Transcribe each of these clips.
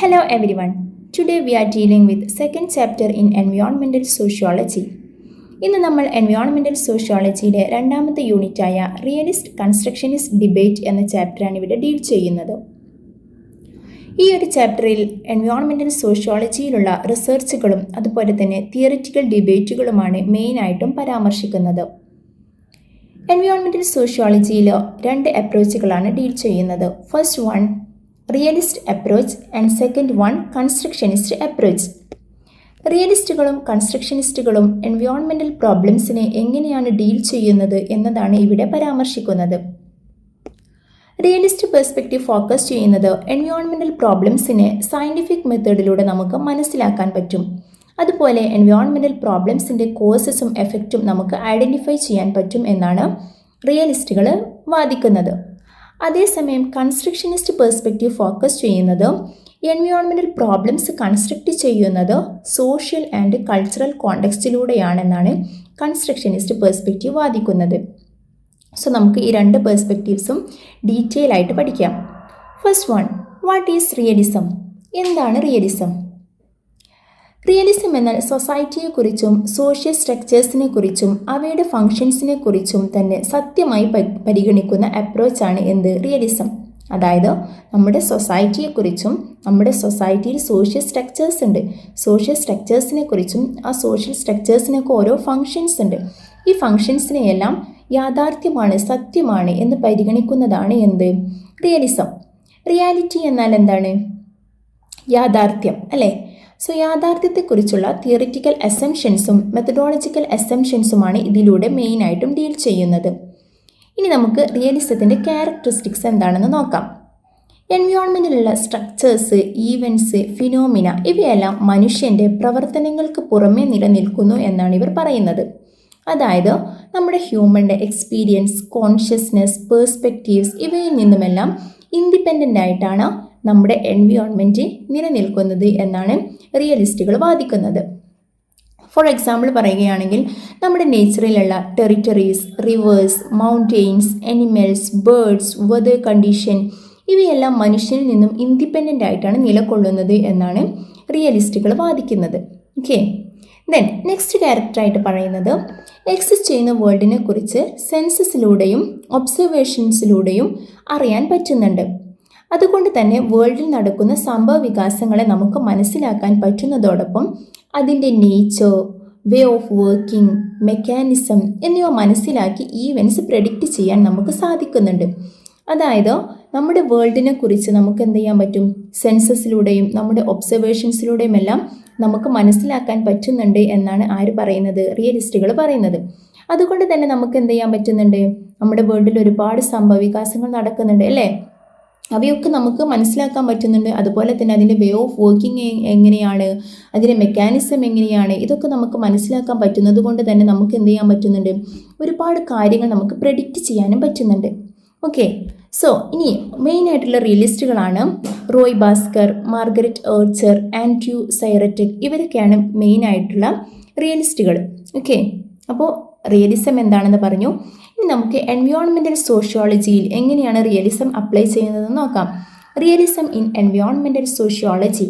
Hello everyone. Today we are dealing with second chapter in environmental sociology. ഇന്ന് നമ്മൾ environmental സോഷ്യോളജിയിലെ രണ്ടാമത്തെ യൂണിറ്റായ realist കൺസ്ട്രക്ഷനിസ്റ്റ് debate എന്ന ചാപ്റ്ററാണ് ഇവിടെ ഡീൽ ചെയ്യുന്നത്. ഈ ഒരു ചാപ്റ്ററിൽ എൻവയോൺമെൻറ്റൽ സോഷ്യോളജിയിലുള്ള റിസർച്ചുകളും അതുപോലെ തന്നെ തിയറിറ്റിക്കൽ ഡിബേറ്റുകളുമാണ് മെയിനായിട്ടും പരാമർശിക്കുന്നത്. എൻവയോൺമെൻറ്റൽ സോഷ്യോളജിയിൽ രണ്ട് അപ്രോച്ചുകളാണ് ഡീൽ ചെയ്യുന്നത്. First one realist approach and second one constructionist approach. റിയലിസ്റ്റുകളും കൺസ്ട്രക്ഷനിസ്റ്റുകളും എൻവയോൺമെൻറ്റൽ പ്രോബ്ലംസിനെ എങ്ങനെയാണ് ഡീൽ ചെയ്യുന്നത് എന്നതാണ് ഇവിടെ പരാമർശിക്കുന്നത്. റിയലിസ്റ്റ് പെർസ്പെക്റ്റീവ് ഫോക്കസ് ചെയ്യുന്നത് എൻവയോൺമെൻറ്റൽ പ്രോബ്ലംസിനെ സയൻറ്റിഫിക് മെത്തേഡിലൂടെ നമുക്ക് മനസ്സിലാക്കാൻ പറ്റും. അതുപോലെ എൻവയോൺമെൻറ്റൽ പ്രോബ്ലംസിൻ്റെ കോസസും എഫക്റ്റും നമുക്ക് ഐഡൻറ്റിഫൈ ചെയ്യാൻ പറ്റും എന്നാണ് റിയലിസ്റ്റുകൾ വാദിക്കുന്നത്. അതേസമയം കൺസ്ട്രക്ഷനിസ്റ്റ് പെർസ്പെക്റ്റീവ് ഫോക്കസ് ചെയ്യുന്നത് എൻവയോൺമെൻറ്റൽ പ്രോബ്ലംസ് കൺസ്ട്രക്റ്റ് ചെയ്യുന്നത് സോഷ്യൽ ആൻഡ് കൾച്ചറൽ കോണ്ടെക്സ്റ്റിലൂടെയാണെന്നാണ് കൺസ്ട്രക്ഷനിസ്റ്റ് പെർസ്പെക്റ്റീവ് വാദിക്കുന്നത്. സോ നമുക്ക് ഈ രണ്ട് പെർസ്പെക്റ്റീവ്സും ഡീറ്റെയിൽ ആയിട്ട് പഠിക്കാം. First one, what is realism? എന്താണ് റിയലിസം? റിയലിസം എന്നാൽ സൊസൈറ്റിയെക്കുറിച്ചും സോഷ്യൽ സ്ട്രക്ചേഴ്സിനെ കുറിച്ചും അവയുടെ ഫങ്ഷൻസിനെ കുറിച്ചും തന്നെ സത്യമായി പരിഗണിക്കുന്ന അപ്രോച്ചാണ് എന്ത്? റിയലിസം. അതായത് നമ്മുടെ സൊസൈറ്റിയെക്കുറിച്ചും നമ്മുടെ സൊസൈറ്റിയിൽ സോഷ്യൽ സ്ട്രക്ചേഴ്സ് ഉണ്ട്, സോഷ്യൽ സ്ട്രക്ചേഴ്സിനെ കുറിച്ചും ആ സോഷ്യൽ സ്ട്രക്ചേഴ്സിനൊക്കെ ഓരോ ഫങ്ഷൻസ് ഉണ്ട്. ഈ ഫങ്ഷൻസിനെയെല്ലാം യാഥാർത്ഥ്യമാണ്, സത്യമാണ് എന്ന് പരിഗണിക്കുന്നതാണ് എന്ത്? റിയലിസം. റിയാലിറ്റി എന്നാൽ എന്താണ്? യാഥാർത്ഥ്യം അല്ലേ? സോ യാഥാർത്ഥ്യത്തെക്കുറിച്ചുള്ള തിയറിറ്റിക്കൽ അസംഷൻസും മെത്തഡോളജിക്കൽ അസംഷൻസുമാണ് ഇതിലൂടെ മെയിനായിട്ടും ഡീൽ ചെയ്യുന്നത്. ഇനി നമുക്ക് റിയലിസത്തിൻ്റെ ക്യാരക്ടറിസ്റ്റിക്സ് എന്താണെന്ന് നോക്കാം. എൻവയോൺമെൻറ്റിലുള്ള സ്ട്രക്ചേഴ്സ്, ഈവൻറ്റ്സ്, ഫിനോമിന ഇവയെല്ലാം മനുഷ്യൻ്റെ പ്രവർത്തനങ്ങൾക്ക് പുറമേ നിലനിൽക്കുന്നു എന്നാണ് ഇവർ പറയുന്നത്. അതായത് നമ്മുടെ ഹ്യൂമൻ്റെ എക്സ്പീരിയൻസ്, കോൺഷ്യസ്നെസ്, പേഴ്സ്പെക്റ്റീവ്സ് ഇവയിൽ നിന്നുമെല്ലാം ഇൻഡിപെൻഡൻ്റ് ആയിട്ടാണ് നമ്മുടെ എൻവയോൺമെൻറ്റ് നിലനിൽക്കുന്നത് എന്നാണ് റിയലിസ്റ്റുകൾ വാദിക്കുന്നത്. ഫോർ എക്സാമ്പിൾ പറയുകയാണെങ്കിൽ നമ്മുടെ നേച്ചറിലുള്ള territories, rivers, mountains, animals, birds, weather condition ഇവയെല്ലാം മനുഷ്യനിൽ നിന്നും ഇൻഡിപെൻഡൻ്റ് ആയിട്ടാണ് നിലകൊള്ളുന്നത് എന്നാണ് റിയലിസ്റ്റുകൾ വാദിക്കുന്നത്. ഓക്കെ, ദെൻ നെക്സ്റ്റ് ക്യാരക്ടറായിട്ട് പറയുന്നത് എക്സിസ്റ്റ് ചെയ്യുന്ന വേൾഡിനെ കുറിച്ച് സെൻസസിലൂടെയും ഒബ്സർവേഷൻസിലൂടെയും അറിയാൻ പറ്റുന്നുണ്ട്. അതുകൊണ്ട് തന്നെ വേൾഡിൽ നടക്കുന്ന സംഭവ വികാസങ്ങളെ നമുക്ക് മനസ്സിലാക്കാൻ പറ്റുന്നതോടൊപ്പം അതിൻ്റെ nature, way of working, mechanism എന്നിവ മനസ്സിലാക്കി ഈവൻറ്റ്സ് പ്രെഡിക്റ്റ് ചെയ്യാൻ നമുക്ക് സാധിക്കുന്നുണ്ട്. അതായത് നമ്മുടെ വേൾഡിനെ കുറിച്ച് നമുക്ക് എന്ത് ചെയ്യാൻ പറ്റും? സെൻസസിലൂടെയും നമ്മുടെ ഒബ്സർവേഷൻസിലൂടെയും എല്ലാം നമുക്ക് മനസ്സിലാക്കാൻ പറ്റുന്നുണ്ട് എന്നാണ് ആര് പറയുന്നത്? റിയലിസ്റ്റുകൾ പറയുന്നത്. അതുകൊണ്ട് തന്നെ നമുക്ക് എന്ത് ചെയ്യാൻ പറ്റുന്നുണ്ട്? നമ്മുടെ വേൾഡിൽ ഒരുപാട് സംഭവ വികാസങ്ങൾ നടക്കുന്നുണ്ട് അല്ലേ? അവയൊക്കെ നമുക്ക് മനസ്സിലാക്കാൻ പറ്റുന്നുണ്ട്. അതുപോലെ തന്നെ അതിൻ്റെ വേ ഓഫ് വർക്കിംഗ് എങ്ങനെയാണ്, അതിൻ്റെ മെക്കാനിസം എങ്ങനെയാണ്, ഇതൊക്കെ നമുക്ക് മനസ്സിലാക്കാൻ പറ്റുന്നത് കൊണ്ട് തന്നെ നമുക്ക് എന്ത് ചെയ്യാൻ പറ്റുന്നുണ്ട്? ഒരുപാട് കാര്യങ്ങൾ നമുക്ക് പ്രെഡിക്റ്റ് ചെയ്യാനും പറ്റുന്നുണ്ട്. ഓക്കെ, സോ ഇനി മെയിനായിട്ടുള്ള റിയലിസ്റ്റുകളാണ് റോയ് ബാസ്കർ, മാർഗരറ്റ് ഏർച്ചർ, ആൻഡ്രൂ സൈററ്റിക് ഇവരൊക്കെയാണ് മെയിനായിട്ടുള്ള റിയലിസ്റ്റുകൾ. ഓക്കെ, അപ്പോൾ റിയലിസം എന്താണെന്ന് പറഞ്ഞു. ഇനി നമുക്ക് എൻവയോൺമെൻറ്റൽ സോഷ്യോളജിയിൽ എങ്ങനെയാണ് റിയലിസം അപ്ലൈ ചെയ്യുന്നതെന്ന് നോക്കാം. Realism in environmental sociology.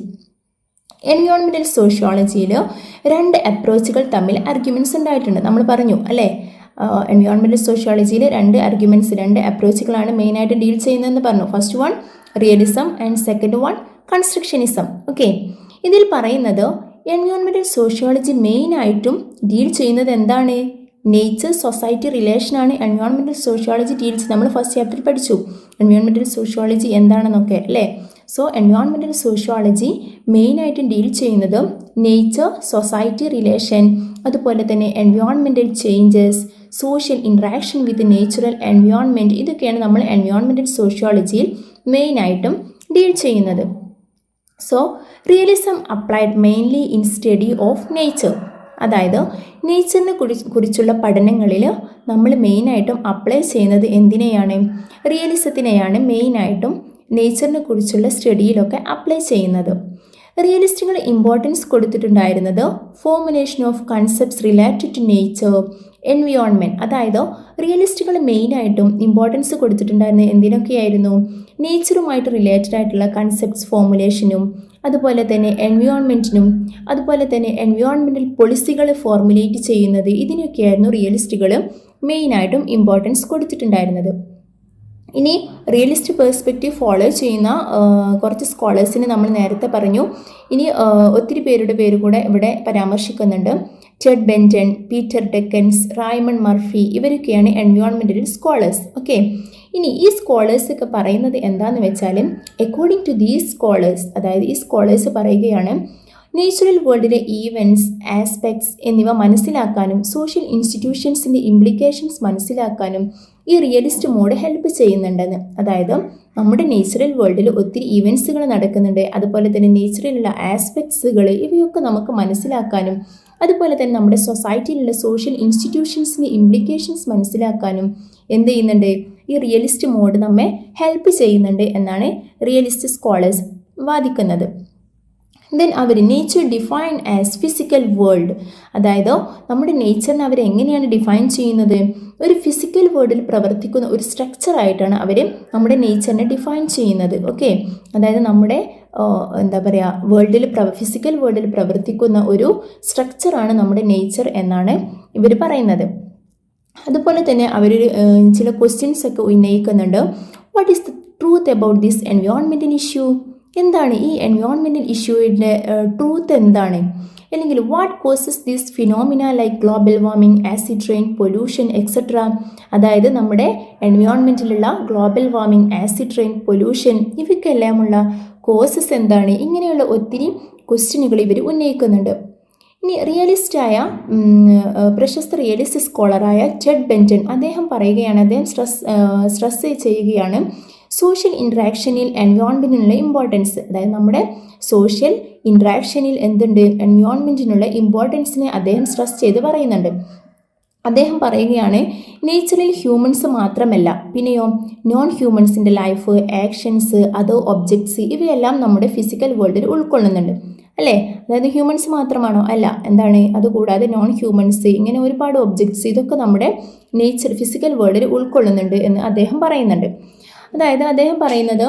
Environmental സോഷ്യോളജിയിൽ രണ്ട് അപ്രോച്ചുകൾ തമ്മിൽ ആർഗ്യുമെൻറ്റ്സ് ഉണ്ടായിട്ടുണ്ട്. നമ്മൾ പറഞ്ഞു അല്ലേ, എൻവയോൺമെൻറ്റൽ സോഷ്യോളജിയിൽ രണ്ട് അപ്രോച്ചുകളാണ് മെയിനായിട്ട് ഡീൽ ചെയ്യുന്നതെന്ന് പറഞ്ഞു. First one realism and second one constructionism. Okay, ഇതിൽ പറയുന്നത് എൻവയോൺമെൻറ്റൽ സോഷ്യോളജി മെയിനായിട്ടും ഡീൽ ചെയ്യുന്നത് എന്താണ്? നേച്ചർ സൊസൈറ്റി റിലേഷനാണ് എൻവയോൺമെൻറ്റൽ സോഷ്യോളജി ഡീൽ ചെയ്യുന്നത്. നമ്മൾ ഫസ്റ്റ് ചാപ്റ്ററിൽ പഠിച്ചു എൻവയോൺമെൻറ്റൽ സോഷ്യോളജി എന്താണെന്നൊക്കെ അല്ലേ. സോ എൻവയോൺമെൻറ്റൽ സോഷ്യോളജി മെയിനായിട്ടും ഡീൽ ചെയ്യുന്നത് നേച്ചർ സൊസൈറ്റി റിലേഷൻ, അതുപോലെ തന്നെ environmental changes, social interaction with natural environment ഇതൊക്കെയാണ് നമ്മൾ എൻവയോൺമെൻറ്റൽ സോഷ്യോളജിയിൽ മെയിനായിട്ടും ഡീൽ ചെയ്യുന്നത്. So realism applied mainly in study of nature. അതായത് നേച്ചറിനെ കുറിച്ചുള്ള പഠനങ്ങളിൽ നമ്മൾ മെയിനായിട്ടും അപ്ലൈ ചെയ്യുന്നത് എന്തിനെയാണ്? റിയലിസത്തിനെയാണ് മെയിനായിട്ടും നേച്ചറിനെ കുറിച്ചുള്ള സ്റ്റഡിയിലൊക്കെ അപ്ലൈ ചെയ്യുന്നത്. റിയലിസ്റ്റുകൾ ഇമ്പോർട്ടൻസ് കൊടുത്തിട്ടുണ്ടായിരുന്നത് formulation of concepts related to nature, environment. അതായത് റിയലിസ്റ്റുകൾ മെയിനായിട്ടും ഇമ്പോർട്ടൻസ് കൊടുത്തിട്ടുണ്ടായിരുന്നത് എന്തിനൊക്കെയായിരുന്നു? നേച്ചറുമായിട്ട് റിലേറ്റഡ് ആയിട്ടുള്ള കൺസെപ്റ്റ്സ് ഫോർമുലേഷനും അതുപോലെ തന്നെ എൻവയോൺമെൻറ്റിനും അതുപോലെ തന്നെ എൻവയോൺമെൻറ്റൽ പോളിസികൾ ഫോർമുലേറ്റ് ചെയ്യുന്നത് ഇതിനൊക്കെയായിരുന്നു റിയലിസ്റ്റുകൾ മെയിനായിട്ടും ഇമ്പോർട്ടൻസ് കൊടുത്തിട്ടുണ്ടായിരുന്നത്. ഇനി റിയലിസ്റ്റ് പേഴ്സ്പെക്റ്റീവ് ഫോളോ ചെയ്യുന്ന കുറച്ച് സ്കോളേഴ്സിന് നമ്മൾ നേരത്തെ പറഞ്ഞു. ഇനി ഒത്തിരി പേരുടെ പേര് കൂടെ ഇവിടെ പരാമർശിക്കുന്നുണ്ട്. ടെഡ് ബെൻറ്റൺ, പീറ്റർ ഡെക്കൻസ്, റൈമണ്ട് മർഫി ഇവരൊക്കെയാണ് എൻവയോൺമെൻറ്റൽ സ്കോളേഴ്സ്. ഓക്കെ, ഇനി ഈ സ്കോളേഴ്സ് ഒക്കെ പറയുന്നത് എന്താണെന്ന് വെച്ചാൽ അക്കോർഡിംഗ് ടു ദീസ് സ്കോളേഴ്സ്, അതായത് ഈ സ്കോളേഴ്സ് പറയുകയാണ് നേച്ചുറൽ വേൾഡിലെ ഈവൻറ്റ്സ്, ആസ്പെക്ട്സ് എന്നിവ മനസ്സിലാക്കാനും സോഷ്യൽ ഇൻസ്റ്റിറ്റ്യൂഷൻസിൻ്റെ ഇംപ്ലിക്കേഷൻസ് മനസ്സിലാക്കാനും ഈ റിയലിസ്റ്റ് മോഡ് ഹെൽപ്പ് ചെയ്യുന്നുണ്ടെന്ന്. അതായത് നമ്മുടെ നേച്ചുറൽ വേൾഡിൽ ഒത്തിരി ഈവൻറ്റ്സുകൾ നടക്കുന്നുണ്ട്, അതുപോലെ തന്നെ നേച്ചറിലുള്ള ആസ്പെക്ട്സുകൾ ഇവയൊക്കെ നമുക്ക് മനസ്സിലാക്കാനും അതുപോലെ തന്നെ നമ്മുടെ സൊസൈറ്റിയിലുള്ള സോഷ്യൽ ഇൻസ്റ്റിറ്റ്യൂഷൻസിൻ്റെ ഇംപ്ലിക്കേഷൻസ് മനസ്സിലാക്കാനും എന്ത് ചെയ്യുന്നുണ്ട്, ഈ റിയലിസ്റ്റ് മോഡ് നമ്മെ ഹെൽപ്പ് ചെയ്യുന്നുണ്ട് എന്നാണ് റിയലിസ്റ്റ് സ്കോളേഴ്സ് വാദിക്കുന്നത്. ദെൻ അവർ nature define as physical world, അതായത് നമ്മുടെ നേച്ചറിനെ അവർ എങ്ങനെയാണ് ഡിഫൈൻ ചെയ്യുന്നത്, ഒരു ഫിസിക്കൽ വേൾഡിൽ പ്രവർത്തിക്കുന്ന ഒരു സ്ട്രക്ചറായിട്ടാണ് അവർ നമ്മുടെ നേച്ചറിനെ ഡിഫൈൻ ചെയ്യുന്നത്. ഓക്കെ, അതായത് നമ്മുടെ എന്താ പറയുക ഫിസിക്കൽ വേൾഡിൽ പ്രവർത്തിക്കുന്ന ഒരു സ്ട്രക്ചറാണ് നമ്മുടെ നേച്ചർ എന്നാണ് ഇവർ പറയുന്നത്. അതുപോലെ തന്നെ അവർ ചില ക്വസ്റ്റ്യൻസ് ഒക്കെ ഉന്നയിക്കുന്നുണ്ട്. What is the truth about this environmental issue, എന്താണ് ഈ എൻവയോൺമെൻറ്റൽ ഇഷ്യൂവിൻ്റെ ട്രൂത്ത് എന്താണ്, അല്ലെങ്കിൽ what causes this phenomena like global warming, acid rain, pollution etcetera, അതായത് നമ്മുടെ എൻവയോൺമെൻറ്റിലുള്ള global warming, acid rain, pollution ഇവയ്ക്കെല്ലാമുള്ള കോസസ് എന്താണ്, ഇങ്ങനെയുള്ള ഒത്തിരി ക്വസ്റ്റ്യനുകൾ ഇവർ ഉന്നയിക്കുന്നുണ്ട്. ഇനി റിയലിസ്റ്റായ പ്രശസ്ത റിയലിസ്റ്റ് സ്കോളറായ ടെഡ് ബെൻറ്റൺ അദ്ദേഹം പറയുകയാണ്, അദ്ദേഹം സ്ട്രെസ് ചെയ്യുകയാണ് സോഷ്യൽ ഇൻട്രാക്ഷനിൽ എൻവയോൺമെൻറ്റിനുള്ള ഇമ്പോർട്ടൻസ്, അതായത് നമ്മുടെ സോഷ്യൽ ഇൻട്രാക്ഷനിൽ എന്തുണ്ട്, എൻവയോൺമെൻറ്റിനുള്ള ഇമ്പോർട്ടൻസിനെ അദ്ദേഹം സ്ട്രെസ് ചെയ്ത് പറയുന്നുണ്ട്. അദ്ദേഹം പറയുകയാണ് നേച്ചറിൽ ഹ്യൂമൻസ് മാത്രമല്ല പിന്നെയോ നോൺ ഹ്യൂമൻസിൻ്റെ ലൈഫ്, ആക്ഷൻസ്, അതർ ഒബ്ജക്ട്സ് ഇവയെല്ലാം നമ്മുടെ ഫിസിക്കൽ വേൾഡിൽ ഉൾക്കൊള്ളുന്നുണ്ട് അല്ലേ. അതായത് ഹ്യൂമൻസ് മാത്രമാണോ, അല്ല, എന്താണ്, അതുകൂടാതെ നോൺ ഹ്യൂമൻസ് ഇങ്ങനെ ഒരുപാട് ഒബ്ജക്ട്സ് ഇതൊക്കെ നമ്മുടെ ഫിസിക്കൽ വേൾഡിൽ ഉൾക്കൊള്ളുന്നുണ്ട് എന്ന് അദ്ദേഹം പറയുന്നുണ്ട്. അതായത് അദ്ദേഹം പറയുന്നത്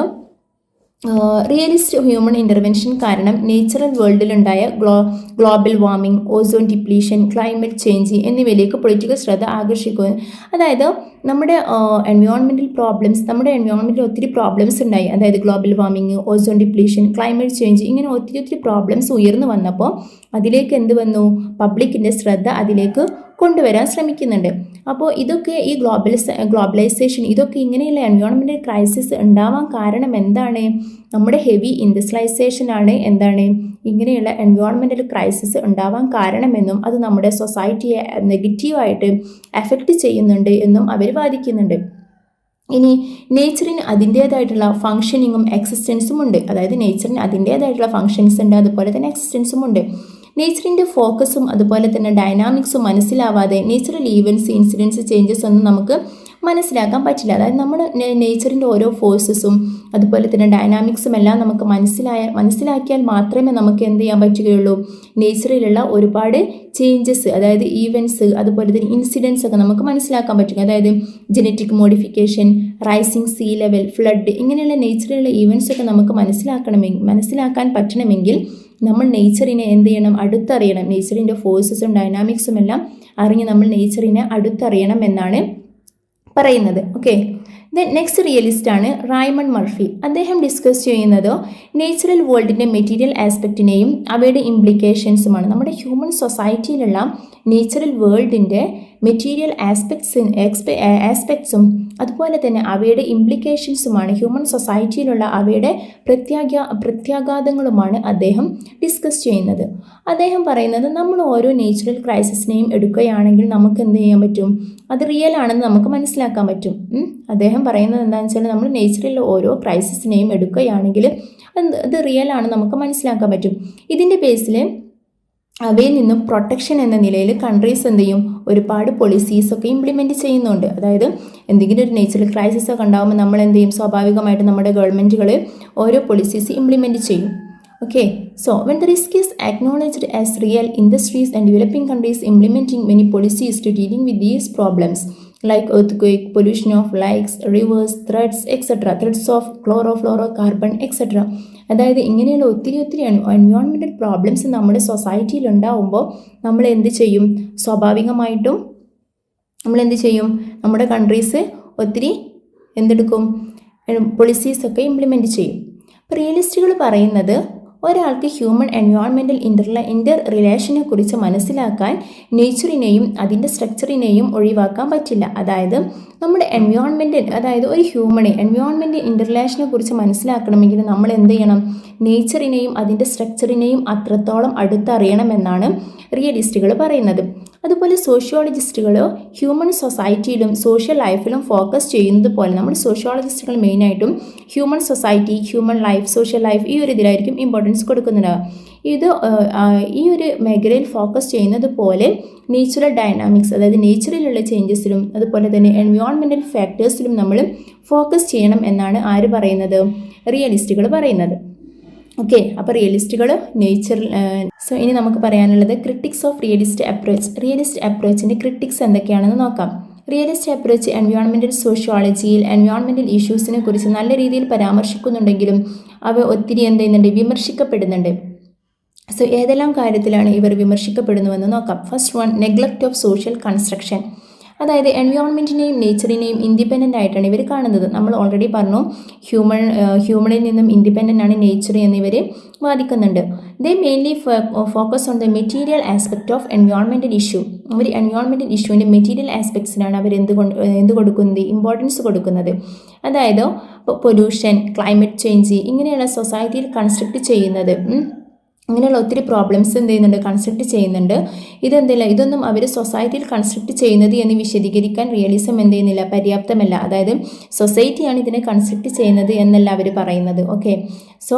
റിയലിസ്റ്റ് ഹ്യൂമൻ ഇൻ്റർവെൻഷൻ കാരണം നേച്ചുറൽ വേൾഡിലുണ്ടായ global warming, ozone depletion, climate change എന്നിവയിലേക്ക് പൊളിറ്റിക്കൽ ശ്രദ്ധ ആകർഷിക്കുക. അതായത് നമ്മുടെ എൻവയോൺമെൻറ്റൽ പ്രോബ്ലംസ്, നമ്മുടെ എൻവയോൺമെൻറ്റിൽ ഒത്തിരി പ്രോബ്ലംസ് ഉണ്ടായി, അതായത് global warming, ozone depletion, climate change ഇങ്ങനെ ഒത്തിരി പ്രോബ്ലംസ് ഉയർന്നു വന്നപ്പോൾ അതിലേക്ക് എന്ത് വന്നു, പബ്ലിക്കിൻ്റെ ശ്രദ്ധ അതിലേക്ക് കൊണ്ടുവരാൻ ശ്രമിക്കുന്നുണ്ട്. അപ്പോൾ ഇതൊക്കെ ഈ ഗ്ലോബലൈസേഷൻ ഇതൊക്കെ ഇങ്ങനെയുള്ള എൻവയോൺമെൻറ്റൽ ക്രൈസിസ് ഉണ്ടാവാൻ കാരണം എന്താണ്, നമ്മുടെ ഹെവി ഇൻഡസ്ട്രിയലൈസേഷൻ ആണ് എന്താണ് ഇങ്ങനെയുള്ള എൻവയോൺമെൻറ്റൽ ക്രൈസിസ് ഉണ്ടാവാൻ കാരണമെന്നും അത് നമ്മുടെ സൊസൈറ്റിയെ നെഗറ്റീവായിട്ട് എഫക്റ്റ് ചെയ്യുന്നുണ്ട് എന്നും അവർ വാദിക്കുന്നുണ്ട്. ഇനി നേച്ചറിന് അതിൻ്റേതായിട്ടുള്ള ഫങ്ഷനിങ്ങും എക്സിസ്റ്റൻസും ഉണ്ട്, അതായത് നേച്ചറിന് അതിൻ്റേതായിട്ടുള്ള ഫങ്ഷൻസ് ഉണ്ട്, അതുപോലെ തന്നെ എക്സിസ്റ്റൻസും ഉണ്ട്. നേച്ചറിൻ്റെ ഫോക്കസും അതുപോലെ തന്നെ ഡൈനാമിക്സും മനസ്സിലാവാതെ നേച്ചുറൽ ഈവൻറ്റ്സ്, ഇൻസിഡൻസ്, ചേഞ്ചസ് ഒന്നും നമുക്ക് മനസ്സിലാക്കാൻ പറ്റില്ല. അതായത് നമ്മുടെ നേച്ചറിൻ്റെ ഓരോ ഫോഴ്സസും അതുപോലെ തന്നെ ഡൈനാമിക്സും എല്ലാം നമുക്ക് മനസ്സിലാക്കിയാൽ മാത്രമേ നമുക്ക് എന്ത് ചെയ്യാൻ പറ്റുകയുള്ളൂ, നേച്ചറിലുള്ള ഒരുപാട് ചേഞ്ചസ്, അതായത് ഈവൻറ്റ്സ് അതുപോലെ തന്നെ ഇൻസിഡൻസ് ഒക്കെ നമുക്ക് മനസ്സിലാക്കാൻ പറ്റും. അതായത് genetic modification, rising sea level, flood ഇങ്ങനെയുള്ള നേച്ചറിലുള്ള ഈവൻറ്റ്സ് ഒക്കെ നമുക്ക് മനസ്സിലാക്കാൻ പറ്റണമെങ്കിൽ നമ്മൾ നേച്ചറിനെ എന്ത് ചെയ്യണം, അടുത്തറിയണം. നേച്ചറിൻ്റെ ഫോഴ്സസും ഡൈനാമിക്സും എല്ലാം അറിഞ്ഞ് നമ്മൾ നേച്ചറിനെ അടുത്തറിയണം എന്നാണ് പറയുന്നത്. ഓക്കെ, ദെൻ നെക്സ്റ്റ് റിയലിസ്റ്റ് ആണ് റൈമണ്ട് മർഫി. അദ്ദേഹം ഡിസ്കസ് ചെയ്യുന്നത് നേച്ചുറൽ വേൾഡിൻ്റെ മെറ്റീരിയൽ ആസ്പെക്റ്റിനെയും അവയുടെ ഇംപ്ലിക്കേഷൻസുമാണ്. നമ്മുടെ ഹ്യൂമൻ സൊസൈറ്റിയിലുള്ള നേച്ചുറൽ വേൾഡിൻ്റെ മെറ്റീരിയൽ ആസ്പെക്ട്സും അതുപോലെ തന്നെ അവയുടെ ഇംപ്ലിക്കേഷൻസുമാണ്, ഹ്യൂമൻ സൊസൈറ്റിയിലുള്ള അവയുടെ പ്രത്യാഘാതങ്ങളുമാണ് അദ്ദേഹം ഡിസ്കസ് ചെയ്യുന്നത്. അദ്ദേഹം പറയുന്നത് നമ്മൾ ഓരോ നേച്ചുറൽ ക്രൈസിസിനെയും എടുക്കുകയാണെങ്കിൽ നമുക്ക് എന്ത് ചെയ്യാൻ പറ്റും, അത് റിയൽ ആണെന്ന് നമുക്ക് മനസ്സിലാക്കാൻ പറ്റും. അദ്ദേഹം പറയുന്നത് എന്താണെന്ന് വെച്ചാൽ നമ്മൾ നേച്ചറിൽ ഓരോ ക്രൈസിസിനെയും എടുക്കുകയാണെങ്കിൽ അത് റിയൽ ആണെന്ന് നമുക്ക് മനസ്സിലാക്കാൻ പറ്റും. ഇതിൻ്റെ ബേസിൽ അവയിൽ നിന്നും പ്രൊട്ടക്ഷൻ എന്ന നിലയിൽ കൺട്രീസ് എന്ത് ചെയ്യും, ഒരുപാട് പോളിസീസൊക്കെ ഇംപ്ലിമെൻറ്റ് ചെയ്യുന്നുണ്ട്. അതായത് എന്തെങ്കിലും ഒരു നേച്ചുറൽ ക്രൈസിസ് ഒക്കെ ഉണ്ടാകുമ്പോൾ നമ്മൾ എന്ത് ചെയ്യും, സ്വാഭാവികമായിട്ട് നമ്മുടെ ഗവൺമെൻറ്റുകൾ ഓരോ പോളിസീസ് ഇംപ്ലിമെൻറ്റ് ചെയ്യും. Okay, so when the risk is acknowledged as real, industries and developing countries implementing many policies to dealing with these problems. Like earthquake, pollution of lakes, rivers, threats etcetera, threats of chloro carbon etcetera. അതായത് ഇങ്ങനെയുള്ള ഒത്തിരി environmental problems നമ്മുടെ സൊസൈറ്റിയിൽ ഉണ്ടാവുമ്പോൾ നമ്മൾ എന്ത് ചെയ്യും? സ്വാഭാവികമായിട്ടും നമ്മൾ എന്ത് ചെയ്യും? നമ്മുടെ കൺട്രീസ് ഒത്തിരി എന്തെടുക്കും? പോളിസീസൊക്കെ ഇംപ്ലിമെൻറ്റ് ചെയ്യും. അപ്പോൾ റിയലിസ്റ്റുകൾ പറയുന്നത് ഒരാൾക്ക് ഹ്യൂമൻ എൻവയോൺമെൻറ്റൽ ഇൻ്റർ റിലേഷനെ കുറിച്ച് മനസ്സിലാക്കാൻ നേച്ചറിനെയും അതിൻ്റെ സ്ട്രക്ചറിനെയും ഒഴിവാക്കാൻ പറ്റില്ല. അതായത് നമ്മുടെ അതായത് ഒരു എൻവയോൺമെൻറ്റൽ ഇൻ്റർ റിലേഷനെ കുറിച്ച് മനസ്സിലാക്കണമെങ്കിൽ നമ്മൾ എന്ത് ചെയ്യണം? നേച്ചറിനെയും അതിൻ്റെ സ്ട്രക്ചറിനെയും അത്രത്തോളം അടുത്തറിയണമെന്നാണ് റിയലിസ്റ്റുകൾ പറയുന്നത്. അതുപോലെ സോഷ്യോളജിസ്റ്റുകൾ ഹ്യൂമൻ സൊസൈറ്റിയിലും സോഷ്യൽ ലൈഫിലും ഫോക്കസ് ചെയ്യുന്നത് പോലെ നമ്മുടെ സോഷ്യോളജിസ്റ്റുകൾ മെയിനായിട്ടും human society, human life, social life ഈ ഒരു ഇതിലായിരിക്കും ഇമ്പോർട്ടൻസ് കൊടുക്കുന്നുണ്ടാവുക. ഈ ഒരു മേഖലയിൽ ഫോക്കസ് ചെയ്യുന്നത് പോലെ നേച്ചുറൽ ഡൈനാമിക്സ്, അതായത് നേച്ചറിലുള്ള ചേഞ്ചസിലും അതുപോലെ തന്നെ എൻവയോൺമെൻറ്റൽ ഫാക്ടേഴ്സിലും നമ്മൾ ഫോക്കസ് ചെയ്യണം എന്നാണ് ആര് പറയുന്നത്? റിയലിസ്റ്റുകൾ പറയുന്നത്. ഓക്കെ, അപ്പോൾ റിയലിസ്റ്റുകൾ സോ ഇനി നമുക്ക് പറയാനുള്ളത് ക്രിട്ടിക്സ് ഓഫ് റിയലിസ്റ്റ് അപ്രോച്ചിൻ്റെ ക്രിട്ടിക്സ് എന്തൊക്കെയാണെന്ന് നോക്കാം. റിയലിസ്റ്റ് അപ്രോച്ച് എൻവയോൺമെൻറ്റൽ സോഷ്യോളജിയിൽ എൻവയോൺമെൻറ്റൽ ഇഷ്യൂസിനെ കുറിച്ച് നല്ല രീതിയിൽ പരാമർശിക്കുന്നുണ്ടെങ്കിലും അവ ഒത്തിരി വിമർശിക്കപ്പെടുന്നുണ്ട്. സോ ഏതെല്ലാം കാര്യത്തിലാണ് ഇവർ വിമർശിക്കപ്പെടുന്നുവെന്ന് നോക്കാം. First one, neglect of social construction. അതായത് എൻവയോൺമെൻറ്റിനെയും നേച്ചറിനെയും ഇൻഡിപെൻഡൻ്റ് ആയിട്ടാണ് ഇവർ കാണുന്നത്. നമ്മൾ ഓൾറെഡി പറഞ്ഞു ഹ്യൂമണിൽ നിന്നും ഇൻഡിപെൻഡൻ്റ് ആണ് നേച്ചർ എന്നിവർ വാദിക്കുന്നുണ്ട്. They mainly focus on the material aspect of environmental issue. അവർ എൻവയോൺമെൻറ്റൽ ഇഷ്യൂവിൻ്റെ മെറ്റീരിയൽ ആസ്പെക്ട്സിനാണ് അവർ എന്ത് കൊടുക്കുന്നത്? ഇമ്പോർട്ടൻസ് കൊടുക്കുന്നത്. അതായത് പൊല്യൂഷൻ, ക്ലൈമറ്റ് ചേഞ്ച് ഇങ്ങനെയുള്ള സൊസൈറ്റിയിൽ കൺസ്ട്രക്റ്റ് ചെയ്യുന്നത്, അങ്ങനെയുള്ള ഒത്തിരി പ്രോബ്ലംസ് കൺസ്ട്രക്റ്റ് ചെയ്യുന്നുണ്ട്. ഇതൊന്നും അവർ സൊസൈറ്റിയിൽ കൺസ്ട്രക്റ്റ് ചെയ്യുന്നത് എന്ന് വിശദീകരിക്കാൻ റിയലിസം പര്യാപ്തമല്ല. അതായത് സൊസൈറ്റിയാണ് ഇതിനെ കൺസ്ട്രക്റ്റ് ചെയ്യുന്നത് എന്നല്ല അവർ പറയുന്നത്. ഓക്കെ, സോ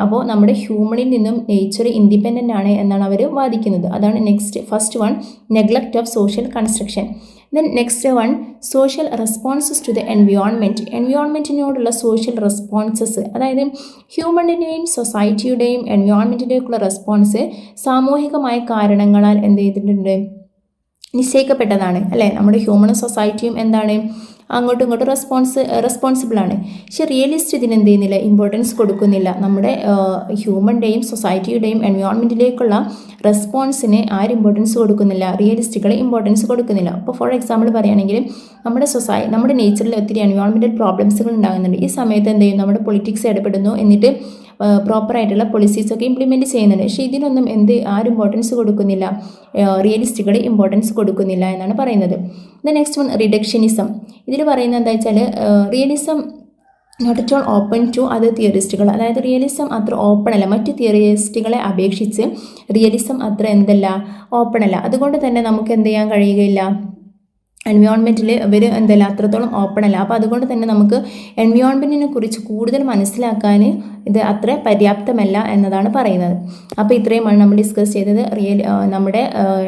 അപ്പോൾ നമ്മുടെ ഹ്യൂമണിൽ നിന്നും നേച്ചർ ഇൻഡിപെൻഡൻ്റ് ആണ് എന്നാണ് അവർ വാദിക്കുന്നത്. അതാണ് first one, neglect of social construction. Then next one, social responses to the എൻവയോൺമെൻറ്റിനോടുള്ള സോഷ്യൽ റെസ്പോൺസസ്. അതായത് ഹ്യൂമണിൻ്റെയും സൊസൈറ്റിയുടെയും എൻവയോൺമെൻറ്റിൻ്റെയൊക്കെയുള്ള റെസ്പോൺസ് സാമൂഹികമായ കാരണങ്ങളാൽ നിശ്ചയിക്കപ്പെട്ടതാണ് അല്ലേ? നമ്മുടെ ഹ്യൂമൺ സൊസൈറ്റിയും അങ്ങോട്ടും ഇങ്ങോട്ടും റെസ്പോൺസിബിളാണ്. പക്ഷേ റിയലിസ്റ്റ് ഇതിന് ഇമ്പോർട്ടൻസ് കൊടുക്കുന്നില്ല. നമ്മുടെ ഹ്യൂമൻ്റെയും സൊസൈറ്റിയുടെയും എൻവയോൺമെൻറ്റിലേക്കുള്ള റെസ്പോൺസിന് ആരും ഇമ്പോർട്ടൻസ് കൊടുക്കുന്നില്ല, റിയലിസ്റ്റുകൾ ഇമ്പോർട്ടൻസ് കൊടുക്കുന്നില്ല. അപ്പോൾ ഫോർ എക്സാമ്പിൾ പറയുകയാണെങ്കിൽ നമ്മുടെ നേച്ചറിൽ ഒത്തിരി എൻവയോൺമെൻറ്റൽ പ്രോബ്ലംസുകൾ ഉണ്ടാകുന്നുണ്ട്. ഈ സമയത്ത് നമ്മുടെ പൊളിറ്റിക്സ് ഇടപെടുന്നു, എന്നിട്ട് പ്രോപ്പറായിട്ടുള്ള പോളിസീസൊക്കെ ഇംപ്ലിമെൻറ്റ് ചെയ്യുന്നുണ്ട്. പക്ഷേ ഇതിനൊന്നും ആരും ഇമ്പോർട്ടൻസ് കൊടുക്കുന്നില്ല, റിയലിസ്റ്റുകൾ ഇമ്പോർട്ടൻസ് കൊടുക്കുന്നില്ല എന്നാണ് പറയുന്നത്. The next one, reductionism. ഇതിൽ പറയുന്നത് എന്താ വെച്ചാൽ realism not at all open to other തിയറിസ്റ്റുകൾ. അതായത് റിയലിസം അത്ര ഓപ്പൺ അല്ല, മറ്റു തിയറിസ്റ്റുകളെ അപേക്ഷിച്ച് റിയലിസം അത്ര ഓപ്പൺ അല്ല. അതുകൊണ്ട് തന്നെ നമുക്ക് എന്ത് ചെയ്യാൻ കഴിയുകയില്ല, എൻവയോൺമെൻറ്റിൽ ഇവർ അത്രത്തോളം ഓപ്പൺ അല്ല. അപ്പോൾ അതുകൊണ്ട് തന്നെ നമുക്ക് എൻവയോൺമെൻറ്റിനെ കുറിച്ച് കൂടുതൽ മനസ്സിലാക്കാൻ ഇത് അത്ര പര്യാപ്തമല്ല എന്നതാണ് പറയുന്നത്. അപ്പോൾ ഇത്രയുമാണ് നമ്മൾ ഡിസ്കസ് ചെയ്തത്. നമ്മുടെ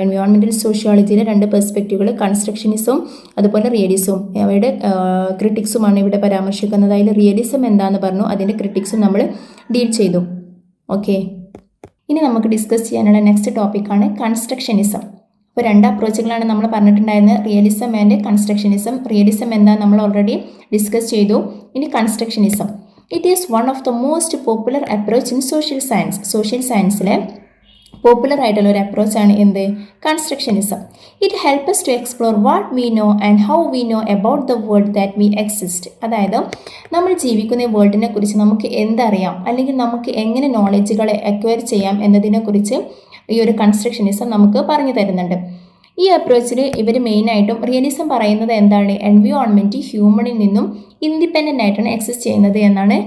എൻവയോൺമെൻറ്റൽ സോഷ്യോളജിയിലെ രണ്ട് പെർസ്പെക്റ്റീവുകൾ, കൺസ്ട്രക്ഷനിസവും അതുപോലെ റിയലിസവും. അവയുടെ ക്രിട്ടിക്സുമാണ് ഇവിടെ പരാമർശിക്കുന്നത്. അതിൽ റിയലിസം എന്താണെന്ന് പറഞ്ഞു, അതിൻ്റെ ക്രിട്ടിക്സും നമ്മൾ ഡീൽ ചെയ്തു. ഓക്കെ, ഇനി നമുക്ക് ഡിസ്കസ് ചെയ്യാനുള്ള നെക്സ്റ്റ് ടോപ്പിക്കാണ് കൺസ്ട്രക്ഷനിസം. അപ്പോൾ രണ്ട് അപ്രോച്ചുകളാണ് നമ്മൾ പറഞ്ഞിട്ടുണ്ടായിരുന്നത്, റിയലിസം ആൻഡ് കൺസ്ട്രക്ഷനിസം. റിയലിസം എന്താ നമ്മൾ ഓൾറെഡി ഡിസ്കസ് ചെയ്തു. ഇനി constructionism. It is one of the most popular approach in social science. Social സയൻസിലെ പോപ്പുലർ ആയിട്ടുള്ള ഒരു അപ്രോച്ചാണ് constructionism. It help us to explore what we know and how we know about the world that we exist. അതായത് നമ്മൾ ജീവിക്കുന്ന വേൾഡിനെ കുറിച്ച് നമുക്ക് എന്തറിയാം, അല്ലെങ്കിൽ നമുക്ക് എങ്ങനെ നോളജുകളെ അക്വയർ ചെയ്യാം എന്നതിനെക്കുറിച്ച് ഈ ഒരു കൺസ്ട്രക്ഷനിസം നമുക്ക് പറഞ്ഞു തരുന്നുണ്ട്. ഈ അപ്രോച്ചിൽ ഇവർ മെയിനായിട്ടും റിയലിസം പറയുന്നത് എന്താണ്, എൻവയോൺമെൻറ്റ് ഹ്യൂമണിൽ നിന്നും ഇൻഡിപെൻഡൻ്റ് ആയിട്ടാണ് എക്സിസ്റ്റ് ചെയ്യുന്നത് എന്നാണ്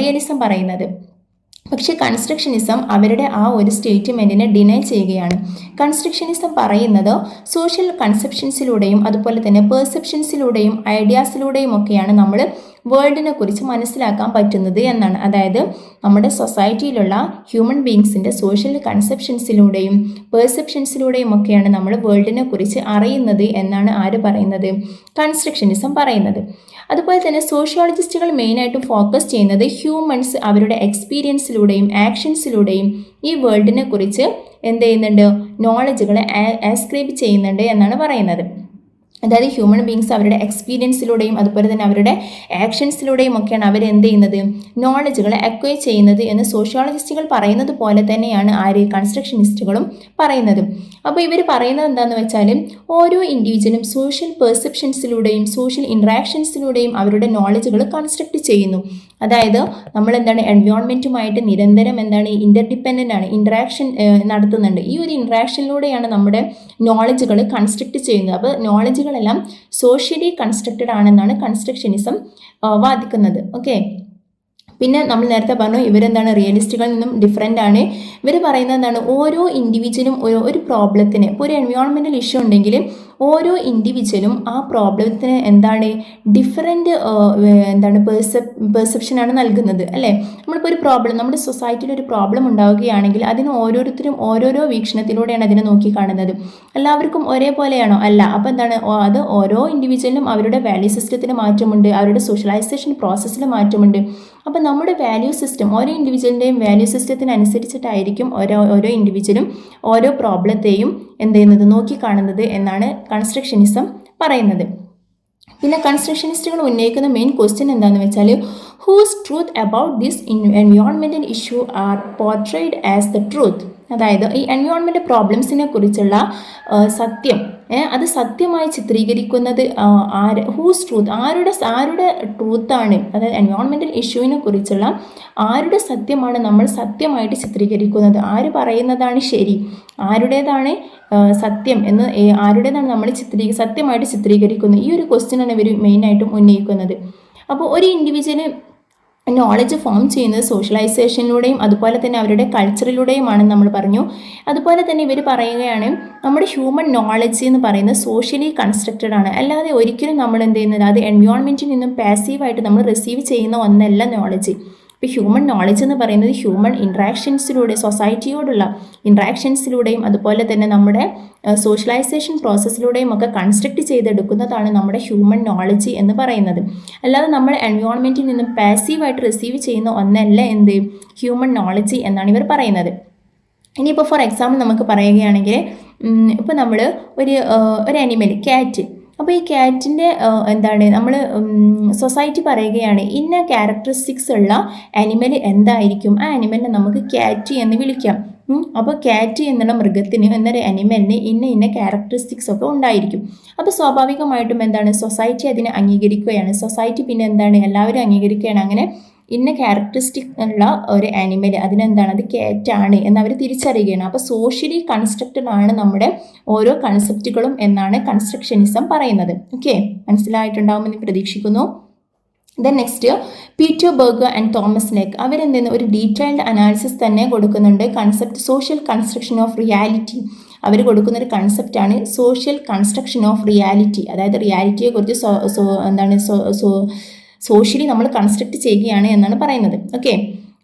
റിയലിസം പറയുന്നത്. പക്ഷേ കൺസ്ട്രക്ഷനിസം അവരുടെ ആ ഒരു സ്റ്റേറ്റ്മെൻറ്റിനെ ഡിനൈ ചെയ്യുകയാണ്. കൺസ്ട്രക്ഷനിസം പറയുന്നത് സോഷ്യൽ കൺസെപ്ഷൻസിലൂടെയും അതുപോലെ തന്നെ പെർസെപ്ഷൻസിലൂടെയും ഐഡിയാസിലൂടെയും ഒക്കെയാണ് നമ്മൾ വേൾഡിനെ കുറിച്ച് മനസ്സിലാക്കാൻ പറ്റുന്നത് എന്നാണ്. അതായത് നമ്മുടെ സൊസൈറ്റിയിലുള്ള ഹ്യൂമൻ ബീങ്സിൻ്റെ സോഷ്യൽ കൺസെപ്ഷൻസിലൂടെയും പെർസെപ്ഷൻസിലൂടെയും ഒക്കെയാണ് നമ്മൾ വേൾഡിനെ കുറിച്ച് അറിയുന്നത് എന്നാണ് ആര് പറയുന്നത്, കൺസ്ട്രക്ഷനിസം പറയുന്നത്. അതുപോലെ തന്നെ സോഷ്യോളജിസ്റ്റുകൾ മെയിനായിട്ടും ഫോക്കസ് ചെയ്യുന്നത് ഹ്യൂമൻസ് അവരുടെ എക്സ്പീരിയൻസിലൂടെയും ആക്ഷൻസിലൂടെയും ഈ വേൾഡിനെ കുറിച്ച് നോളജുകളെ ആസ്ക്രൈബ് ചെയ്യുന്നുണ്ട് എന്നാണ് പറയുന്നത്. അതായത് ഹ്യൂമൻ ബീങ്സ് അവരുടെ എക്സ്പീരിയൻസിലൂടെയും അതുപോലെ തന്നെ അവരുടെ ആക്ഷൻസിലൂടെയും ഒക്കെയാണ് അവർ എന്ത് ചെയ്യുന്നത്, നോളജുകളെ അക്വയർ ചെയ്യുന്നത് എന്ന് സോഷ്യോളജിസ്റ്റുകൾ പറയുന്നത് പോലെ തന്നെയാണ് ആര്, കൺസ്ട്രക്ഷനിസ്റ്റുകളും പറയുന്നത്. അപ്പോൾ ഇവർ പറയുന്നത് എന്താണെന്ന് വെച്ചാൽ ഓരോ ഇൻഡിവിജ്വലും സോഷ്യൽ പെർസെപ്ഷൻസിലൂടെയും സോഷ്യൽ ഇൻട്രാക്ഷൻസിലൂടെയും അവരുടെ നോളജുകൾ കൺസ്ട്രക്ട് ചെയ്യുന്നു. അതായത് നമ്മൾ എന്താണ് എൻവയോൺമെൻറ്റുമായിട്ട് നിരന്തരം എന്താണ് ഇൻ്റർഡിപ്പെൻഡൻ്റ് ആണ്, ഇൻട്രാക്ഷൻ നടത്തുന്നുണ്ട്. ഈ ഒരു ഇൻട്രാക്ഷനിലൂടെയാണ് നമ്മുടെ നോളജുകൾ കൺസ്ട്രക്ട് ചെയ്യുന്നത്. അപ്പോൾ നോളജുകളെല്ലാം സോഷ്യലി കൺസ്ട്രക്റ്റഡ് ആണെന്നാണ് കൺസ്ട്രക്ഷനിസം വാദിക്കുന്നത്. ഓക്കെ, പിന്നെ നമ്മൾ നേരത്തെ പറഞ്ഞു ഇവരെന്താണ് റിയലിസ്റ്റുകളിൽ നിന്നും ഡിഫറെൻ്റ് ആണ്. ഇവർ പറയുന്നത് എന്താണ്, ഓരോ ഇൻഡിവിജ്വലും ഒരു പ്രോബ്ലത്തിന്, ഇപ്പോൾ ഒരു എൻവയോൺമെൻറ്റൽ ഇഷ്യൂ ഉണ്ടെങ്കിൽ ഓരോ ഇൻഡിവിജ്വലും ആ പ്രോബ്ലത്തിന് എന്താണ് ഡിഫറെൻറ്റ് എന്താണ് പെർസെപ്ഷനാണ് നൽകുന്നത് അല്ലേ. നമ്മളിപ്പോൾ ഒരു പ്രോബ്ലം, നമ്മുടെ സൊസൈറ്റിയിൽ ഒരു പ്രോബ്ലം ഉണ്ടാവുകയാണെങ്കിൽ അതിന് ഓരോരുത്തരും ഓരോരോ വീക്ഷണത്തിലൂടെയാണ് അതിനെ നോക്കിക്കാണുന്നത്. എല്ലാവർക്കും ഒരേപോലെയാണോ? അല്ല. അപ്പോൾ എന്താണ്, അത് ഓരോ ഇൻഡിവിജ്വലിനും അവരുടെ വാല്യൂ സിസ്റ്റത്തിന് മാറ്റമുണ്ട്, അവരുടെ സോഷ്യലൈസേഷൻ പ്രോസസ്സിൽ മാറ്റമുണ്ട്. അപ്പോൾ നമ്മുടെ വാല്യൂ സിസ്റ്റം, ഓരോ ഇൻഡിവിജ്വലിൻ്റെയും വാല്യൂ സിസ്റ്റത്തിനനുസരിച്ചിട്ടായിരിക്കും ഓരോ ഇൻഡിവിജ്വലും ഓരോ പ്രോബ്ലത്തെയും എന്ത് ചെയ്യുന്നത്, നോക്കിക്കാണുന്നത് എന്നാണ് കൺസ്ട്രക്ഷനിസം പറയുന്നത്. പിന്നെ കൺസ്ട്രക്ഷനിസ്റ്റുകൾ ഉന്നയിക്കുന്ന മെയിൻ ക്വസ്റ്റ്യൻ എന്താണെന്ന് വെച്ചാൽ, whose truth about this environmental issue are portrayed as the truth. അതായത് ഈ എൻവയോൺമെൻറ്റൽ പ്രോബ്ലംസിനെ കുറിച്ചുള്ള സത്യം, അത് സത്യമായി ചിത്രീകരിക്കുന്നത് ഹൂസ് ട്രൂത്ത്, ആരുടെ ട്രൂത്താണ്, അതായത് എൻവയോൺമെൻറ്റൽ ഇഷ്യൂവിനെ കുറിച്ചുള്ള ആരുടെ സത്യമാണ് നമ്മൾ സത്യമായിട്ട് ചിത്രീകരിക്കുന്നത്, ആര് പറയുന്നതാണ് ശരി, ആരുടേതാണ് സത്യം എന്ന്, ആരുടേതാണ് നമ്മൾ സത്യമായിട്ട് ചിത്രീകരിക്കുന്നത്. ഈ ഒരു ക്വസ്റ്റ്യനാണ് ഇവർ മെയിനായിട്ടും ഉന്നയിക്കുന്നത്. അപ്പോൾ ഒരു ഇൻഡിവിജ്വല് നോളജ് ഫോം ചെയ്യുന്നത് സോഷ്യലൈസേഷനിലൂടെയും അതുപോലെ തന്നെ അവരുടെ കൾച്ചറിലൂടെയുമാണെന്ന് നമ്മൾ പറഞ്ഞു. അതുപോലെ തന്നെ ഇവർ പറയുകയാണ് നമ്മുടെ ഹ്യൂമൻ നോളജ് എന്ന് പറയുന്നത് സോഷ്യലി കൺസ്ട്രക്റ്റഡ് ആണ്, അല്ലാതെ ഒരിക്കലും നമ്മൾ എന്ത് ചെയ്യുന്നത്, അത് എൻവയോൺമെൻറ്റിൽ നിന്നും പാസീവായിട്ട് നമ്മൾ റിസീവ് ചെയ്യുന്ന ഒന്നല്ല നോളജ്. ഇപ്പോൾ ഹ്യൂമൻ നോളജ് എന്ന് പറയുന്നത് ഹ്യൂമൻ ഇൻട്രാക്ഷൻസിലൂടെ, സൊസൈറ്റിയോടുള്ള ഇൻട്രാക്ഷൻസിലൂടെയും അതുപോലെ തന്നെ നമ്മുടെ സോഷ്യലൈസേഷൻ പ്രോസസ്സിലൂടെയും ഒക്കെ കൺസ്ട്രക്ട് ചെയ്തെടുക്കുന്നതാണ് നമ്മുടെ ഹ്യൂമൻ നോളജ് എന്ന് പറയുന്നത്. അല്ലാതെ നമ്മൾ എൻവയോൺമെൻറ്റിൽ നിന്നും പാസീവായിട്ട് റിസീവ് ചെയ്യുന്ന ഒന്നല്ല എന്ത്, ഹ്യൂമൻ നോളജ് എന്നാണ് ഇവർ പറയുന്നത്. ഇനിയിപ്പോൾ ഫോർ എക്സാമ്പിൾ നമുക്ക് പറയുകയാണെങ്കിൽ, ഇപ്പോൾ നമ്മൾ ഒരു അനിമൽ, ക്യാറ്റ്, അപ്പോൾ ഈ ക്യാറ്റിൻ്റെ എന്താണ് നമ്മൾ സൊസൈറ്റി പറയുകയാണ് ഇന്ന ക്യാരക്ടറിസ്റ്റിക്സ് ഉള്ള അനിമൽ എന്തായിരിക്കും, ആ അനിമലിനെ നമുക്ക് ക്യാറ്റ് എന്ന് വിളിക്കാം. അപ്പോൾ ക്യാറ്റ് എന്നുള്ള മൃഗത്തിന്, എന്നൊരു അനിമലിന് ഇന്ന ക്യാരക്ടറിസ്റ്റിക്സ് ഒക്കെ ഉണ്ടായിരിക്കും. അപ്പോൾ സ്വാഭാവികമായിട്ടും എന്താണ്, സൊസൈറ്റി അതിനെ അംഗീകരിക്കുകയാണ്. സൊസൈറ്റി പിന്നെ എന്താണ്, എല്ലാവരും അംഗീകരിക്കുകയാണ്. അങ്ങനെ ഇന്ന ക്യാരക്ടറിസ്റ്റിക് ഉള്ള ഒരു ആനിമൽ, അതിനെന്താണ്, അത് ക്യാറ്റാണ് എന്നവർ തിരിച്ചറിയുകയാണ്. അപ്പോൾ സോഷ്യലി കൺസ്ട്രക്റ്റഡ് ആണ് നമ്മുടെ ഓരോ കൺസെപ്റ്റുകളും എന്നാണ് കൺസ്ട്രക്ഷനിസം പറയുന്നത്. ഓക്കെ, മനസ്സിലായിട്ടുണ്ടാവുമെന്ന് പ്രതീക്ഷിക്കുന്നു. Then next, Peter Berger and Thomas Luckmann അവരെന്തെന്ന് ഒരു ഡീറ്റെയിൽഡ് അനാലിസിസ് തന്നെ കൊടുക്കുന്നുണ്ട് concept social construction of reality. അവർ കൊടുക്കുന്നൊരു കൺസെപ്റ്റാണ് സോഷ്യൽ കൺസ്ട്രക്ഷൻ ഓഫ് റിയാലിറ്റി. അതായത് റിയാലിറ്റിയെക്കുറിച്ച് സോഷ്യലി നമ്മൾ കൺസ്ട്രക്ട് ചെയ്യുകയാണ് എന്നാണ് പറയുന്നത്. ഓക്കെ,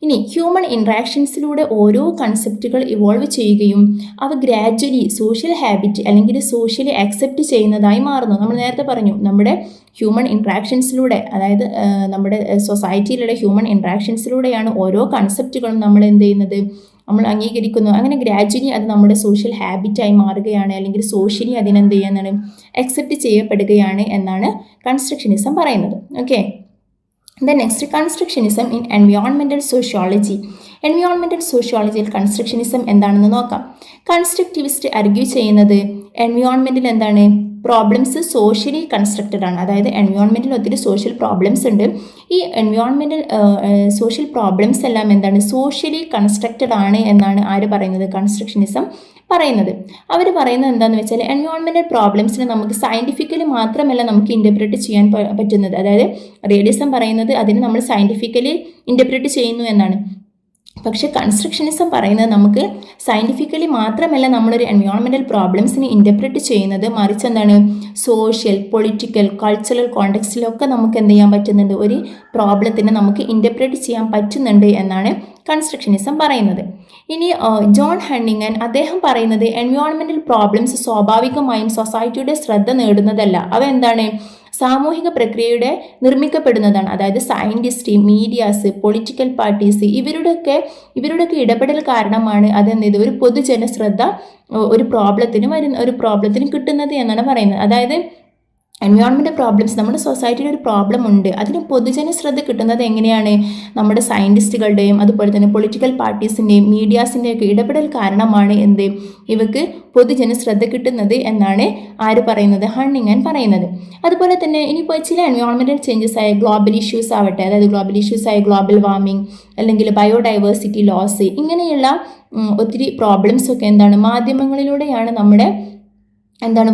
ഇനി ഹ്യൂമൻ ഇൻട്രാക്ഷൻസിലൂടെ ഓരോ കൺസെപ്റ്റുകൾ ഇവോൾവ് ചെയ്യുകയും അവ ഗ്രാജ്വലി സോഷ്യൽ ഹാബിറ്റ് അല്ലെങ്കിൽ സോഷ്യലി അക്സെപ്റ്റ് ചെയ്യുന്നതായി മാറുന്നു. നമ്മൾ നേരത്തെ പറഞ്ഞു നമ്മുടെ ഹ്യൂമൻ ഇൻട്രാക്ഷൻസിലൂടെ, അതായത് നമ്മുടെ സൊസൈറ്റിയിലുള്ള ഹ്യൂമൻ ഇൻട്രാക്ഷൻസിലൂടെയാണ് ഓരോ കൺസെപ്റ്റുകളും നമ്മൾ എന്ത് ചെയ്യുന്നത്, നമ്മൾ അംഗീകരിക്കുന്നു. അങ്ങനെ ഗ്രാജ്വലി അത് നമ്മുടെ സോഷ്യൽ ഹാബിറ്റായി മാറുകയാണ്, അല്ലെങ്കിൽ സോഷ്യലി അതിനെന്ത് ചെയ്യുന്നതാണ്, അക്സെപ്റ്റ് ചെയ്യപ്പെടുകയാണ് എന്നാണ് കൺസ്ട്രക്ഷനിസം പറയുന്നത്. Okay, the next, constructionism in environmental sociology. Environmental സോഷ്യോളജിയിൽ കൺസ്ട്രക്ഷനിസം എന്താണെന്ന് നോക്കാം. കൺസ്ട്രക്റ്റിവിസ്റ്റ് ആർഗ്യൂ ചെയ്യുന്നത് എൻവയോൺമെൻറ്റിൽ എന്താണ്, പ്രോബ്ലംസ് സോഷ്യലി കൺസ്ട്രക്റ്റഡ് ആണ്. അതായത് എൻവയോൺമെൻറ്റിൽ ഒത്തിരി സോഷ്യൽ പ്രോബ്ലംസ് ഉണ്ട്. ഈ എൻവയോൺമെൻറ്റൽ സോഷ്യൽ പ്രോബ്ലംസ് എല്ലാം എന്താണ്, സോഷ്യലി കൺസ്ട്രക്റ്റഡ് ആണ് എന്നാണ് ആര് പറയുന്നത്, കൺസ്ട്രക്ഷനിസം പറയുന്നത്. അവർ പറയുന്നത് എന്താണെന്ന് വെച്ചാൽ എൻവയോൺമെൻറ്റൽ പ്രോബ്ലംസിനെ നമുക്ക് സയൻറ്റിഫിക്കലി മാത്രമല്ല നമുക്ക് ഇൻ്റർപ്രറ്റ് ചെയ്യാൻ പറ്റുന്നത്. അതായത് റിയലിസം പറയുന്നത് അതിനെ നമ്മൾ സയൻറ്റിഫിക്കലി ഇൻ്റർപ്രറ്റ് ചെയ്യുന്നു എന്നാണ്. പക്ഷേ കൺസ്ട്രക്ഷനിസം പറയുന്നത് നമുക്ക് സയൻറ്റിഫിക്കലി മാത്രമല്ല നമ്മളൊരു എൻവയോൺമെൻറ്റൽ പ്രോബ്ലംസിനെ ഇൻ്റർപ്രറ്റ് ചെയ്യുന്നത്, മറിച്ച് എന്താണ്, സോഷ്യൽ, പൊളിറ്റിക്കൽ, കൾച്ചറൽ കോണ്ടെക്സ്റ്റിലൊക്കെ നമുക്ക് എന്ത് ചെയ്യാൻ പറ്റുന്നുണ്ട്, ഒരു പ്രോബ്ലത്തിനെ നമുക്ക് ഇൻ്റർപ്രറ്റ് ചെയ്യാൻ പറ്റുന്നുണ്ട് എന്നാണ് കൺസ്ട്രക്ഷനിസം പറയുന്നത്. ഇനി ജോൺ ഹണ്ണിങ്ങൻ അദ്ദേഹം പറയുന്നത് എൻവയോൺമെൻറ്റൽ പ്രോബ്ലംസ് സ്വാഭാവികമായും സൊസൈറ്റിയുടെ ശ്രദ്ധ നേടുന്നതല്ല, അവ എന്താണ്, സാമൂഹിക പ്രക്രിയയുടെ നിർമ്മിക്കപ്പെടുന്നതാണ്. അതായത് സയൻറ്റിസ്റ്റ്, മീഡിയാസ്, പൊളിറ്റിക്കൽ പാർട്ടീസ് ഇവരുടെയൊക്കെ ഇടപെടൽ കാരണമാണ് അതെന്ത് ഒരു പൊതുജന ശ്രദ്ധ ഒരു പ്രോബ്ലത്തിന് കിട്ടുന്നത് എന്നാണ് പറയുന്നത്. അതായത് എൻവയോൺമെൻറ്റ് പ്രോബ്ലംസ് നമ്മുടെ സൊസൈറ്റിയിൽ ഒരു പ്രോബ്ലം ഉണ്ട്, അതിന് പൊതുജന ശ്രദ്ധ കിട്ടുന്നത് എങ്ങനെയാണ്? നമ്മുടെ സയൻറ്റിസ്റ്റുകളുടെയും അതുപോലെ തന്നെ പൊളിറ്റിക്കൽ പാർട്ടീസിൻ്റെയും മീഡിയാസിൻ്റെയും ഒക്കെ ഇടപെടൽ കാരണമാണ് എന്ത് ഇവക്ക് പൊതുജന ശ്രദ്ധ കിട്ടുന്നത് എന്നാണ് ആര് പറയുന്നത്? ഹണ്ണിങ്ങൻ പറയുന്നത്. അതുപോലെ തന്നെ ഇനിയിപ്പോൾ ചില എൻവയോൺമെൻറ്റൽ ചേഞ്ചസ് ആയ ഗ്ലോബൽ ഇഷ്യൂസ് ആവട്ടെ, അതായത് ഗ്ലോബൽ ഇഷ്യൂസ് ആയ ഗ്ലോബൽ വാർമിംഗ് അല്ലെങ്കിൽ ബയോഡൈവേഴ്സിറ്റി ലോസ്, ഇങ്ങനെയുള്ള ഒത്തിരി പ്രോബ്ലംസ് ഒക്കെ എന്താണ് മാധ്യമങ്ങളിലൂടെയാണ് നമ്മുടെ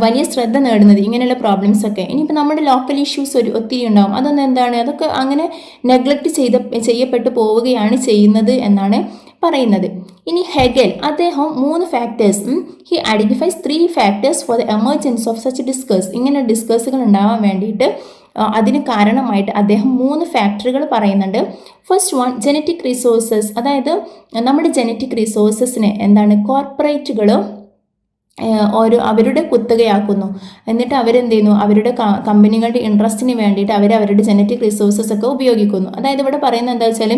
വലിയ ശ്രദ്ധ നേടുന്നത് ഇങ്ങനെയുള്ള പ്രോബ്ലംസ് ഒക്കെ. ഇനിയിപ്പോൾ നമ്മുടെ ലോക്കൽ ഇഷ്യൂസ് ഒത്തിരി ഉണ്ടാവും, അതൊന്നും അതൊക്കെ അങ്ങനെ നെഗ്ലക്റ്റ് ചെയ്യപ്പെട്ടു പോവുകയാണ് ചെയ്യുന്നത് എന്നാണ് പറയുന്നത്. ഇനി ഹെഗൽ അദ്ദേഹം 3 factors he identifies 3 factors for the emergence of such discuss. ഇങ്ങനെ ഡിസ്കസുകൾ ഉണ്ടാവാൻ വേണ്ടിയിട്ട് അതിന് കാരണമായിട്ട് അദ്ദേഹം 3 ഫാക്ടറുകൾ പറയുന്നുണ്ട്. ഫസ്റ്റ് വൺ ജനറ്റിക് റിസോഴ്സസ്, അതായത് നമ്മുടെ ജനറ്റിക് റിസോഴ്സസിനെ കോർപ്പറേറ്റുകൾ അവരുടെ കുത്തകയാക്കുന്നു. എന്നിട്ട് അവരെന്ത് ചെയ്യുന്നു? അവരുടെ കമ്പനികളുടെ ഇൻട്രസ്റ്റിന് വേണ്ടിയിട്ട് അവരുടെ ജനറ്റിക് റിസോഴ്സസ് ഒക്കെ ഉപയോഗിക്കുന്നു. അതായത് ഇവിടെ പറയുന്നത് എന്താ വെച്ചാൽ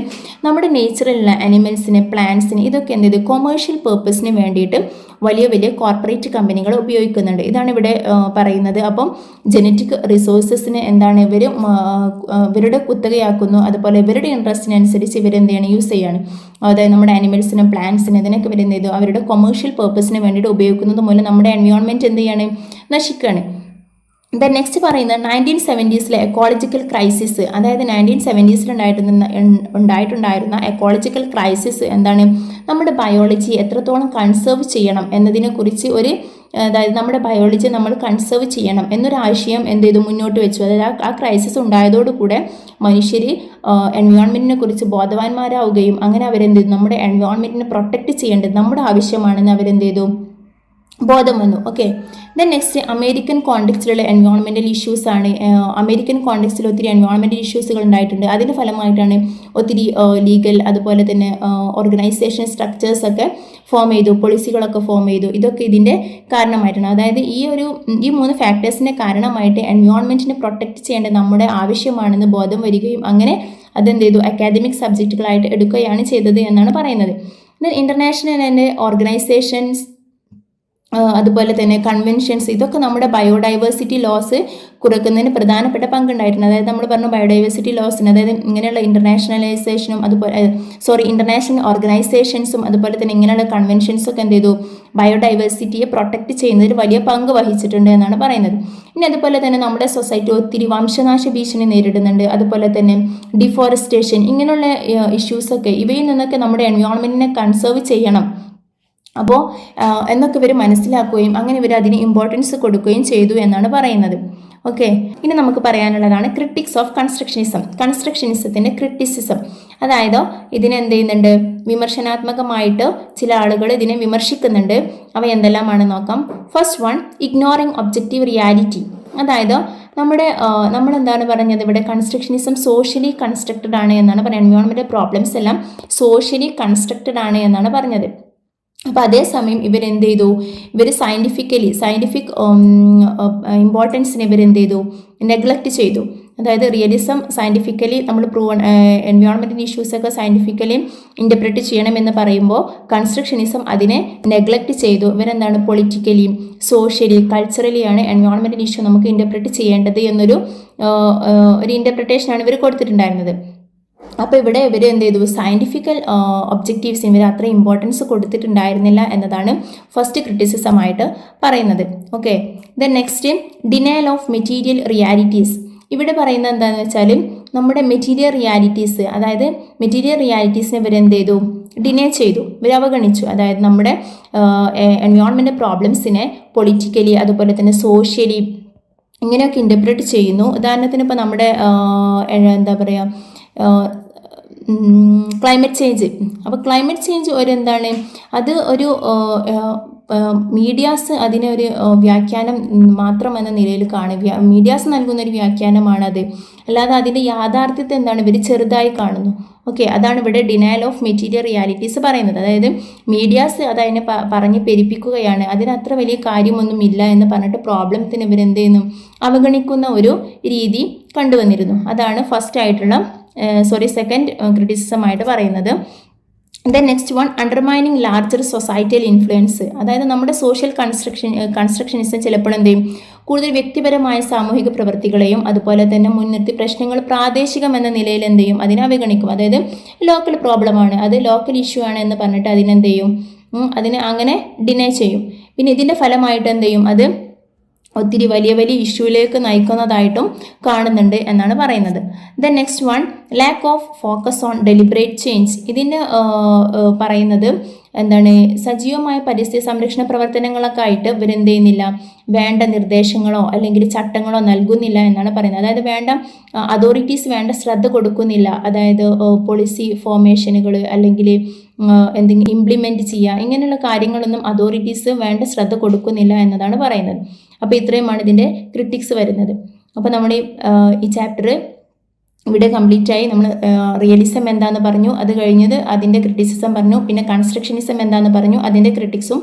നമ്മുടെ നേച്ചറിലുള്ള അനിമൽസിനെ, പ്ലാന്റ്സിനെ, ഇതൊക്കെ എന്ത് ചെയ്തു കൊമേഴ്ഷ്യൽ പേർപ്പസിന് വേണ്ടിയിട്ട് വലിയ വലിയ കോർപ്പറേറ്റ് കമ്പനികൾ ഉപയോഗിക്കുന്നുണ്ട്. ഇതാണ് ഇവിടെ പറയുന്നത്. അപ്പം ജനറ്റിക് റിസോഴ്സസിന് ഇവരുടെ കുത്തകയാക്കുന്നു. അതുപോലെ ഇവരുടെ ഇൻട്രസ്റ്റിനനുസരിച്ച് ഇവരെന്ത് ചെയ്യണം? യൂസ് ചെയ്യാണ്. അതായത് നമ്മുടെ ആനിമൽസിനും പ്ലാന്റ്സിനും ഇതിനൊക്കെ ഇവരെന്ത് ചെയ്തു? അവരുടെ കൊമേഴ്ഷ്യൽ പേർപ്പസിന് വേണ്ടിയിട്ട് ഉപയോഗിക്കുന്നത് മൂലം നമ്മുടെ എൻവയോൺമെൻറ്റ് എന്ത് ചെയ്യാണ്? നശിക്കുകയാണ്. ദെൻ നെക്സ്റ്റ് പറയുന്നത് 1970s എക്കോളജിക്കൽ ക്രൈസിസ്, അതായത് 1970s ഉണ്ടായിട്ടുണ്ടായിരുന്ന എക്കോളജിക്കൽ ക്രൈസിസ് നമ്മുടെ ബയോളജി എത്രത്തോളം കൺസേർവ് ചെയ്യണം എന്നതിനെക്കുറിച്ച് അതായത് നമ്മുടെ ബയോളജി നമ്മൾ കൺസേർവ് ചെയ്യണം എന്നൊരു ആശയം മുന്നോട്ട് വെച്ചു. അതായത് ആ ക്രൈസിസ് ഉണ്ടായതോടുകൂടെ മനുഷ്യർ എൻവയോൺമെൻറ്റിനെ കുറിച്ച് ബോധവാന്മാരാവുകയും അങ്ങനെ നമ്മുടെ എൻവയോൺമെൻറ്റിനെ പ്രൊട്ടക്റ്റ് ചെയ്യേണ്ടത് നമ്മുടെ ആവശ്യമാണെന്ന് ബോധം വന്നു. ഓക്കെ, ദെൻ നെക്സ്റ്റ് അമേരിക്കൻ കോണ്ടെക്സ്റ്റിലുള്ള എൻവയോൺമെൻറ്റൽ ഇഷ്യൂസ് ആണ്. അമേരിക്കൻ കോണ്ടെക്സ്റ്റിൽ ഒത്തിരി എൻവയോൺമെൻറ്റൽ ഇഷ്യൂസുകൾ ഉണ്ടായിട്ടുണ്ട്. അതിൻ്റെ ഫലമായിട്ടാണ് ഒത്തിരി ലീഗൽ അതുപോലെ തന്നെ ഓർഗനൈസേഷൻ സ്ട്രക്ചേഴ്സ് ഒക്കെ ഫോം ചെയ്തു, പോളിസികളൊക്കെ ഫോം ചെയ്തു. ഇതൊക്കെ ഇതിൻ്റെ കാരണമായിട്ടാണ്. അതായത് ഈ 3 ഫാക്ടേഴ്സിൻ്റെ കാരണമായിട്ട് എൻവയോൺമെൻറ്റിനെ പ്രൊട്ടക്റ്റ് ചെയ്യേണ്ടത് നമ്മുടെ ആവശ്യമാണെന്ന് ബോധം വരികയും അങ്ങനെ അക്കാദമിക് സബ്ജക്റ്റുകളായിട്ട് എടുക്കുകയാണ് ചെയ്തത് എന്നാണ് പറയുന്നത്. ദെൻ ഇൻ്റർനാഷണൽ ആൻഡ് ഓർഗനൈസേഷൻസ് അതുപോലെ തന്നെ കൺവെൻഷൻസ്, ഇതൊക്കെ നമ്മുടെ ബയോഡൈവേഴ്സിറ്റി ലോസ് കുറയ്ക്കുന്നതിന് പ്രധാനപ്പെട്ട പങ്കുണ്ടായിട്ടുണ്ട്. അതായത് നമ്മൾ പറഞ്ഞു ബയോഡൈവേഴ്സിറ്റി ലോസിന്, അതായത് ഇങ്ങനെയുള്ള ഇൻ്റർനാഷണൽ ഓർഗനൈസേഷൻസും അതുപോലെ തന്നെ ഇങ്ങനെയുള്ള കൺവെൻഷൻസും ഒക്കെ ബയോഡൈവേഴ്സിറ്റിയെ പ്രൊട്ടക്റ്റ് ചെയ്യുന്നതിൽ വലിയ പങ്ക് വഹിച്ചിട്ടുണ്ട് എന്നാണ് പറയുന്നത്. ഇനി അതുപോലെ തന്നെ നമ്മുടെ സൊസൈറ്റി ഒത്തിരി വംശനാശ ഭീഷണി നേരിടുന്നുണ്ട്. അതുപോലെ തന്നെ ഡിഫോറസ്റ്റേഷൻ, ഇങ്ങനെയുള്ള ഇഷ്യൂസൊക്കെ, ഇവയിൽ നിന്നൊക്കെ നമ്മുടെ എൻവയോൺമെൻറ്റിനെ കൺസേർവ് ചെയ്യണം അപ്പോൾ എന്നൊക്കെ ഇവർ മനസ്സിലാക്കുകയും അങ്ങനെ ഇവർ അതിന് ഇമ്പോർട്ടൻസ് കൊടുക്കുകയും ചെയ്തു എന്നാണ് പറയുന്നത്. ഓക്കെ, ഇനി നമുക്ക് പറയാനുള്ളതാണ് ക്രിട്ടിക്സ് ഓഫ് കൺസ്ട്രക്ഷനിസത്തിൻ്റെ ക്രിറ്റിസിസം. അതായത് ഇതിനെന്ത് ചെയ്യുന്നുണ്ട്? വിമർശനാത്മകമായിട്ട് ചില ആളുകൾ ഇതിനെ വിമർശിക്കുന്നുണ്ട്. അവ എന്തെല്ലാമാണെന്ന് നോക്കാം. First one, ignoring objective reality. അതായത് നമ്മളെന്താണ് പറഞ്ഞത്? ഇവിടെ കൺസ്ട്രക്ഷനിസം സോഷ്യലി കൺസ്ട്രക്റ്റഡ് ആണ് എന്നാണ് പറയുന്നത്. എൻവയോൺമെൻറ്റൽ പ്രോബ്ലംസ് എല്ലാം സോഷ്യലി കൺസ്ട്രക്റ്റഡ് ആണ് എന്നാണ് പറഞ്ഞത്. അപ്പോൾ അതേസമയം ഇവർ സയൻറ്റിഫിക് ഇമ്പോർട്ടൻസിനെ നെഗ്ലക്റ്റ് ചെയ്തു. അതായത് റിയലിസം സയൻറ്റിഫിക്കലി നമ്മൾ എൻവയോൺമെൻറ്റൽ ഇഷ്യൂസൊക്കെ സയൻറ്റിഫിക്കലി ഇൻ്റർപ്രറ്റ് ചെയ്യണമെന്ന് പറയുമ്പോൾ കൺസ്ട്രക്ഷനിസം അതിനെ നെഗ്ലക്റ്റ് ചെയ്തു. പൊളിറ്റിക്കലി, സോഷ്യലി, കൾച്ചറലിയാണ് എൻവയോൺമെൻറ്റൽ ഇഷ്യൂ നമുക്ക് ഇൻ്റർപ്രറ്റ് ചെയ്യേണ്ടത് എന്നൊരു ഇൻ്റർപ്രിട്ടേഷനാണ് ഇവർ കൊടുത്തിട്ടുണ്ടായിരുന്നത്. അപ്പോൾ ഇവിടെ ഇവർ സയൻറ്റിഫിക്കൽ ഒബ്ജക്റ്റീവ്സിന് ഇവർ അത്ര ഇമ്പോർട്ടൻസ് കൊടുത്തിട്ടുണ്ടായിരുന്നില്ല എന്നതാണ് ഫസ്റ്റ് ക്രിറ്റിസിസമായിട്ട് പറയുന്നത്. Okay, then next denial of material realities. ഇവിടെ പറയുന്നത് എന്താണെന്ന് വെച്ചാൽ നമ്മുടെ മെറ്റീരിയൽ റിയാലിറ്റീസ്, അതായത് മെറ്റീരിയൽ റിയാലിറ്റീസിനെ ഡിനേ ചെയ്തു, ഇവർ അവഗണിച്ചു. അതായത് നമ്മുടെ എൻവയോൺമെൻറ്റൽ പ്രോബ്ലംസിനെ പൊളിറ്റിക്കലി അതുപോലെ തന്നെ സോഷ്യലി ഇങ്ങനെയൊക്കെ ഇൻ്റർപ്രറ്റ് ചെയ്യുന്നു. ഉദാഹരണത്തിന് ഇപ്പോൾ നമ്മുടെ ക്ലൈമറ്റ് ചേഞ്ച്. അപ്പോൾ ക്ലൈമറ്റ് ചേഞ്ച് അത് ഒരു മീഡിയാസ് അതിനെ ഒരു വ്യാഖ്യാനം മാത്രം എന്ന നിലയിൽ കാണുക. മീഡിയാസ് നൽകുന്ന ഒരു വ്യാഖ്യാനമാണത്, അല്ലാതെ അതിൻ്റെ യാഥാർത്ഥ്യത്തെ ഇവർ ചെറുതായി കാണുന്നു. ഓക്കെ, അതാണ് ഇവിടെ ഡിനയൽ ഓഫ് മെറ്റീരിയൽ റിയാലിറ്റീസ് പറയുന്നത്. അതായത് മീഡിയാസ് അതതിനെ പറഞ്ഞ് പെരുപ്പിക്കുകയാണ്, അതിനത്ര വലിയ കാര്യമൊന്നും ഇല്ല എന്ന് പറഞ്ഞിട്ട് പ്രോബ്ലത്തിന് ഇവരെന്ത് ചെയ്യുന്നു? അവഗണിക്കുന്ന ഒരു രീതി കണ്ടുവന്നിരുന്നു. അതാണ് സെക്കൻഡ് ക്രിറ്റിസിസമായിട്ട് പറയുന്നത്. Then next one, undermining larger societal influence. അതായത് നമ്മുടെ സോഷ്യൽ കൺസ്ട്രക്ഷനിസം ചിലപ്പോൾ കൂടുതൽ വ്യക്തിപരമായ സാമൂഹിക പ്രവൃത്തികളെയും അതുപോലെ തന്നെ മുൻനിർത്തി പ്രശ്നങ്ങൾ പ്രാദേശികം എന്ന നിലയിൽ എന്ത് ചെയ്യും, അതിനെ അവഗണിക്കും. അതായത് ലോക്കൽ പ്രോബ്ലമാണ്, അത് ലോക്കൽ ഇഷ്യൂ ആണ് എന്ന് പറഞ്ഞിട്ട് അതിനെന്ത് ചെയ്യും, അതിനെ അങ്ങനെ ഡിനൈ ചെയ്യും. പിന്നെ ഇതിൻ്റെ ഫലമായിട്ട് എന്ത് ചെയ്യും, അത് ഒത്തിരി വലിയ വലിയ ഇഷ്യൂയിലേക്ക് നയിക്കുന്നതായിട്ടും കാണുന്നുണ്ട് എന്നാണ് പറയുന്നത്. Then next one, lack of focus on deliberate change. ഇതിന് പറയുന്നത് എന്താണ്, സജീവമായ പരിസ്ഥിതി സംരക്ഷണ പ്രവർത്തനങ്ങളൊക്കെ ആയിട്ട് ഇവരെന്ത് ചെയ്യുന്നില്ല, വേണ്ട നിർദ്ദേശങ്ങളോ അല്ലെങ്കിൽ ചട്ടങ്ങളോ നൽകുന്നില്ല എന്നാണ് പറയുന്നത്. അതായത് വേണ്ട അതോറിറ്റീസ് വേണ്ട ശ്രദ്ധ കൊടുക്കുന്നില്ല. അതായത് പോളിസി ഫോർമേഷനുകൾ അല്ലെങ്കിൽ എന്തെങ്കിലും ഇംപ്ലിമെൻറ്റ് ചെയ്യുക, ഇങ്ങനെയുള്ള കാര്യങ്ങളൊന്നും അതോറിറ്റീസ് വേണ്ട ശ്രദ്ധ കൊടുക്കുന്നില്ല എന്നതാണ് പറയുന്നത്. അപ്പോൾ ഇത്രയുമാണ് ഇതിൻ്റെ ക്രിട്ടിക്സ് വരുന്നത്. അപ്പോൾ നമ്മുടെ ഈ ചാപ്റ്റർ ഇവിടെ കംപ്ലീറ്റ് ആയി. നമ്മൾ റിയലിസം എന്താണെന്ന് പറഞ്ഞു, അത് കഴിഞ്ഞത് അതിൻ്റെ ക്രിറ്റിസിസം പറഞ്ഞു, പിന്നെ കൺസ്ട്രക്ഷനിസം എന്താണെന്ന് പറഞ്ഞു, അതിൻ്റെ ക്രിട്ടിക്സും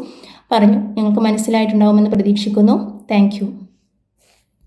പറഞ്ഞു. നിങ്ങൾക്ക് മനസ്സിലായിട്ടുണ്ടാവുമെന്ന് പ്രതീക്ഷിക്കുന്നു. Thank you.